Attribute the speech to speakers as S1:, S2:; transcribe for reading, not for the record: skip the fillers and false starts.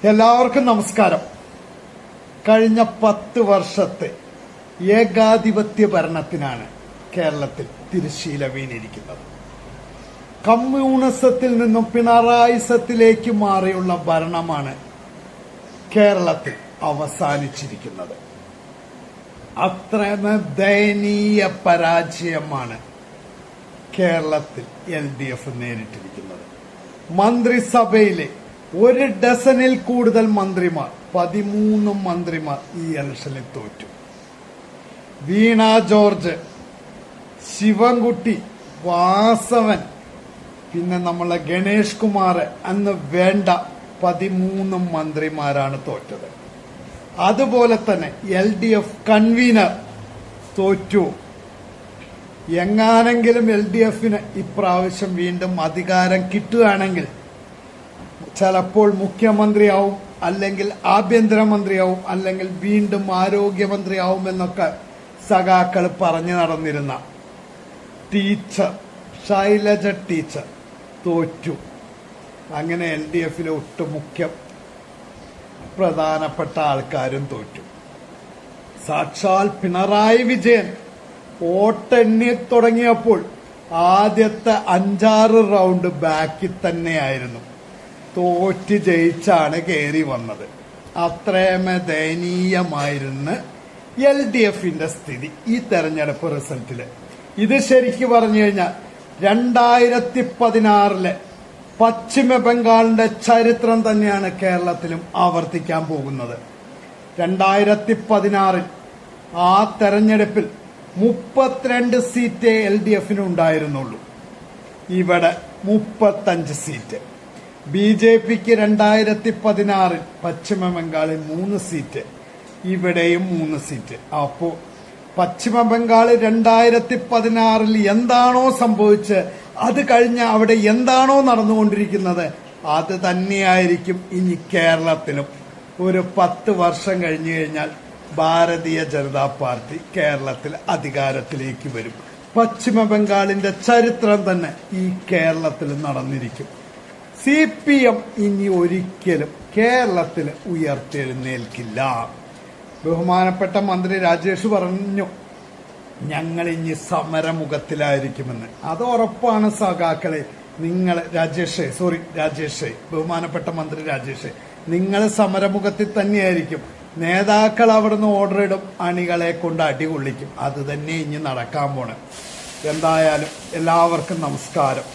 S1: എല്ലാവർക്കും നമസ്കാരം. കഴിഞ്ഞ 10 വർഷത്തെ ഏകാധിപത്യ ഭരണത്തിനാണ് കേരളത്തിൽ തിരശ്ശീല വീണിരിക്കുന്നത്. കമ്മ്യൂണിസത്തിൽ നിന്നും പിണറായിസത്തിലേക്ക് മാറിയുള്ള ഭരണമാണ് കേരളത്തിൽ അവസാനിച്ചിരിക്കുന്നത്. അത്രമേ ദയനീയ പരാജയമാണ് കേരളത്തിൽ LDF നേരിട്ടിരിക്കുന്നത്. മന്ത്രിസഭയിലെ 1 ഡസനിൽ കൂടുതൽ മന്ത്രിമാർ 13 മന്ത്രിമാർ ഈ ഇലക്ഷനിൽ തോറ്റു. വീണ ജോർജ്, ശിവൻകുട്ടി, വാസവൻ, പിന്നെ നമ്മളെ ഗണേഷ് കുമാർ എന്ന് വേണ്ട 13 മന്ത്രിമാരാണ് തോറ്റത്. അതുപോലെ തന്നെ LDF കൺവീനർ തോറ്റു. എങ്ങാനെങ്കിലും LDFന് ഇപ്രാവശ്യം വീണ്ടും അധികാരം കിട്ടുകയാണെങ്കിൽ ചിലപ്പോൾ മുഖ്യമന്ത്രിയാവും, അല്ലെങ്കിൽ ആഭ്യന്തരമന്ത്രിയാവും, അല്ലെങ്കിൽ വീണ്ടും ആരോഗ്യമന്ത്രിയാവും എന്നൊക്കെ സഖാക്കൾ പറഞ്ഞു നടന്നിരുന്ന ടീച്ചർ ശൈലജ ടീച്ചർ തോറ്റു. അങ്ങനെ LDFിലെ ഒട്ടുമുഖ്യ പ്രധാനപ്പെട്ട ആൾക്കാരും തോറ്റു. സാക്ഷാൽ പിണറായി വിജയൻ വോട്ടെണ്ണി തുടങ്ങിയപ്പോൾ ആദ്യത്തെ 5-6 റൗണ്ട് ബാക്കിൽ തന്നെയായിരുന്നു. തോറ്റ് ജയിച്ചാണ് കയറി വന്നത്. അത്രയുമേ ദയനീയമായിരുന്നു LDFിന്റെ സ്ഥിതി ഈ തെരഞ്ഞെടുപ്പ് റിസൾട്ടില്. ഇത് ശരിക്കു പറഞ്ഞു കഴിഞ്ഞാൽ 2016 പശ്ചിമ ബംഗാളിന്റെ ചരിത്രം തന്നെയാണ് കേരളത്തിലും ആവർത്തിക്കാൻ പോകുന്നത്. 2016 ആ തെരഞ്ഞെടുപ്പിൽ 32 സീറ്റേ LDFന് ഉണ്ടായിരുന്നുള്ളൂ. ഇവിടെ 35 സീറ്റ്. BJPക്ക് 2016 പശ്ചിമ ബംഗാളിൽ 3 സീറ്റ്, ഇവിടെയും 3 സീറ്റ്. അപ്പോ പശ്ചിമ ബംഗാൾ 2016 എന്താണോ സംഭവിച്ച് അത് കഴിഞ്ഞ് അവിടെ എന്താണോ നടന്നുകൊണ്ടിരിക്കുന്നത് അത് തന്നെയായിരിക്കും ഇനി കേരളത്തിലും. ഒരു 10 വർഷം കഴിഞ്ഞു കഴിഞ്ഞാൽ ഭാരതീയ ജനതാ പാർട്ടി കേരളത്തിൽ അധികാരത്തിലേക്ക് വരും. പശ്ചിമ ബംഗാളിന്റെ ചരിത്രം തന്നെ ഈ കേരളത്തിൽ നടന്നിരിക്കും. CPM ഇനി ഒരിക്കലും കേരളത്തിൽ ഉയർത്തെഴുന്നേൽക്കില്ല. ബഹുമാനപ്പെട്ട മന്ത്രി രാജേഷ് പറഞ്ഞു, ഞങ്ങൾ ഇനി സമരമുഖത്തിലായിരിക്കുമെന്ന്. അത് ഉറപ്പാണ് സഖാക്കളെ. നിങ്ങൾ രാജേഷ്, ബഹുമാനപ്പെട്ട മന്ത്രി രാജേഷ്, നിങ്ങൾ സമരമുഖത്തിൽ തന്നെയായിരിക്കും. നേതാക്കൾ അവിടുന്ന് ഓർഡർ ഇടും, അണികളെ കൊണ്ട് അടികൊള്ളിക്കും. അത് തന്നെ ഇനി നടക്കാൻ പോണ്. എന്തായാലും എല്ലാവർക്കും നമസ്കാരം.